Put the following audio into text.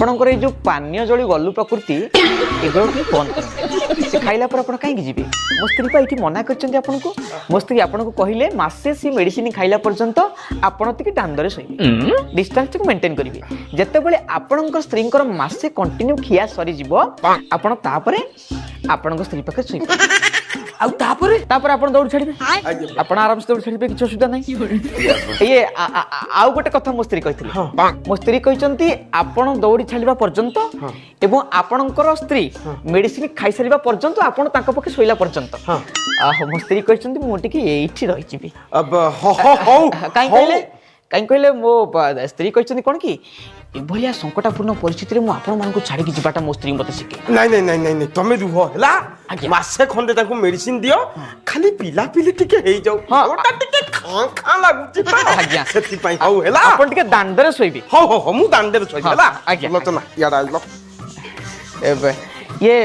आपणकर जो पानीय जली गलु प्रकृति एगुलो बंद कर से खाइला पर आपण कहीं जीवे मो स्त्री पा ये मना कर आपको मो स्त्री आपको कहले मसे सी मेडिसिन खाइला पर्यंत आपण टी दांदरे शोबे डिस्टेंस को मेंटेन करेंगे जिते आपण स्त्री मसे कंटिन्यू खिया सरी जीव आपण तापरे आपण स्त्री पाखे शुई आपण दौड़ छाड़े आपण आराम से दौड़ छाड़े किसी असुविधा नहीं ये आउ गोटे कथा मो स्त्री कही मो स्त्री कहते आपण दौड़ी छाड़ा पर्यंत एवं आपणकर स्त्री मेडिसिन खाई सारा पर्यंत आपण तांको पखे शोइला पर्यंत मो स्त्री कहते मुझे ये रही कहीं कहले मो स्त्री कहते कौन कि एभलिया संकटापूर्ण परिस्थिति में आपण मानक छाड़ी जीवाटा मो स्त्री मत शिखे नहीं नहीं नहीं नहीं तमे रुह हैला मासे खंडे ताको मेडिसिन दियो खाली पिला पिली टिके हेई जाऊ ओटा टिके खां खां लागुची पा आज्ञा सेति पई हाउ हैला आपण टिके दांडरे सोइबे हो मु दांडरे सोइबे हैला आज्ञा लो तो ना याडा लो एबे ये